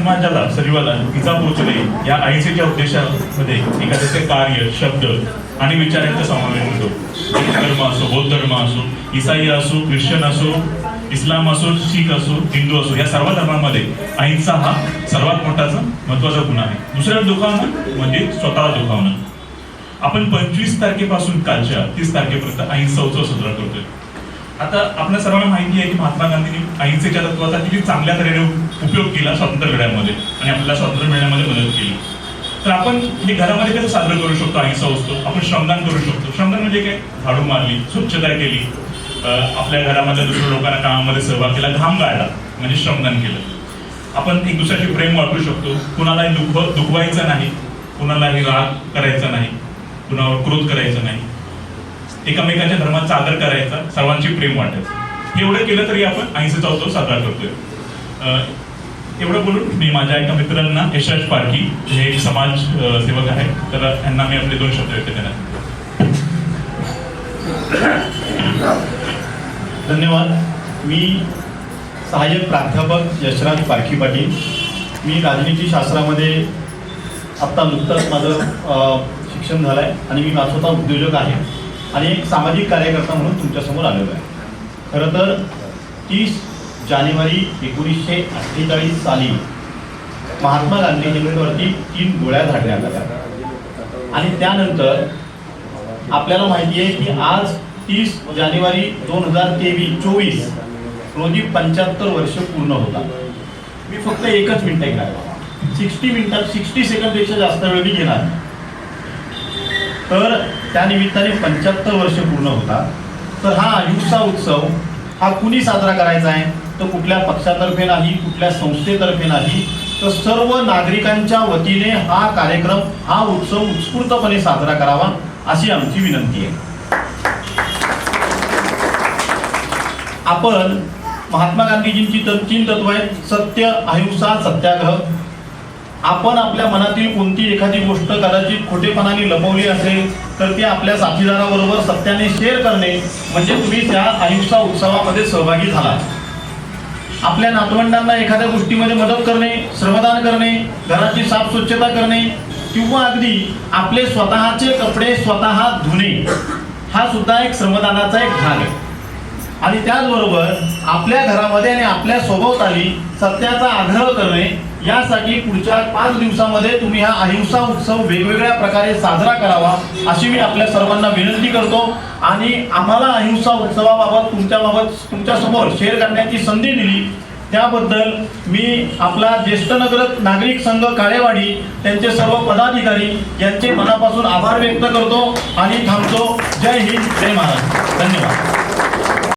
समाजाला सर्वाला इजा पोहोचणे या अहिंसेच्या उद्देशामध्ये एखाद्याचे कार्य, शब्द आणि विचारांचा समावेश होतो. शीख धर्म असो, बौद्ध धर्म असो, इसाई असो, ख्रिश्चन असो, इस्लाम असो, शीख असो, हिंदू असो, या सर्व धर्मांमध्ये अहिंसा हा सर्वात मोठाचा महत्वाचा गुण आहे. दुसरं दुखावणं म्हणजे स्वतःला दुखावणं. आपण 25 तारखेपासून कालच्या 30 तारखेपर्यंत अहिंसा उत्सव साजरा करतोय. आता आपल्या सर्वांना माहिती आहे की महात्मा गांधींनी अहिंसेच्या तत्वाचा किती चांगल्या तऱ्हेने उपयोग केला स्वातंत्र्य लढ्यामध्ये आणि आपल्याला स्वातंत्र्य मिळण्यामध्ये मदत केली. तर आपण हे घरामध्ये कसं साजरं करू शकतो अहिंसा उत्सव? आपण श्रमदान करू शकतो. श्रमदान म्हणजे काय? झाडू मारली, स्वच्छता केली, आपल्या घरामधल्या दुसऱ्या लोकांना कामामध्ये सहभाग केला, घाम गाळला म्हणजे श्रमदान केलं. आपण एक दुसऱ्याचे प्रेम वाटू शकतो. कुणालाही दुखवायचं नाही, कुणालाही राग करायचा नाही, कुणावर क्रोध करायचा नाही, एकमेकांच्या धर्माचा आदर करायचा, सर्वांची प्रेम वाटायचं. एवढं केलं तरी आपण अहिंसेचा उत्सव साजरा करतोय. एवढं बोलून मी माझ्या एका मित्रांना यशराज पारखी, हे एक समाज सेवक आहे, तर यांना मी आपले 2 शब्द व्यक्त करणार. धन्यवाद. मी सहाय्यक प्राध्यापक यशराज पारखी पाटील. मी राजनीती शास्त्रामध्ये आत्ता नुकतंच माझं शिक्षण झालं आहे आणि मी स्वतः उद्योजक आहे आणि एक सामाजिक कार्यकर्ता म्हणून तुमच्यासमोर आलेलो आहे. खरं तर 30 जानेवारी 1948 साली महात्मा गांधीजींवरती 3 गोळ्या झाडल्या गेल्या आणि त्यानंतर आपल्याला माहिती आहे की आज 30 जानेवारी 2024 रोजी 75 वर्ष पूर्ण होतात. मी फक्त एकच मिनिट घेणार, 60 सेकंडपेक्षा जास्त वेळ मी घेणार. तर त्या निमित्ताने 75 वर्ष पूर्ण होतात. तर हा अहिंसा उत्सव हा कुणी साजरा करायचा आहे? तर कुठल्या पक्षातर्फे नाही, कुठल्या संस्थेतर्फे नाही, तर सर्व नागरिकांच्या वतीने हा कार्यक्रम, हा उत्सव उत्स्फूर्तपणे साजरा करावा अशी आमची विनंती आहे. आपण महात्मा गांधीजींची 3 तत्व आहेत: सत्य, अहिंसा, सत्याग्रह. आपण आपल्या मनातील कोणती एखादी गोष्ट कदाचित खोटेपणाने लपवली असेल तर ती आपल्या साथीदाराबरोबर सत्याने शेअर करणे म्हणजे तुम्ही त्या अहिंसा उत्सवामध्ये सहभागी झाला. आपल्या नातवंडांना एखाद्या गोष्टीमध्ये मदत करणे, श्रमदान करणे, घराची साफ स्वच्छता करणे किंवा अगदी आपले स्वतःचे कपडे स्वतः धुणे हा सुद्धा एक श्रमदानाचा एक भाग आहे. आणि त्याचबरोबर आपल्या घरामध्ये आणि आपल्या सभोवताली सत्याचा आग्रह करणे, यासाठी पुढच्या 5 दिवसामध्ये तुम्ही हा अहिंसा उत्सव वेगवेगळ्या प्रकारे साजरा करावा अशी मी आपल्या सर्वांना विनंती करतो. आणि आम्हाला अहिंसा उत्सवाबाबत तुमच्यासमोर शेअर करण्याची संधी दिली त्याबद्दल मी आपला ज्येष्ठ नागरिक संघ काळेवाडी, त्यांचे सर्व पदाधिकारी यांचे मनापासून आभार व्यक्त करतो आणि थांबतो. जय हिंद, जय महाराष्ट्र. धन्यवाद.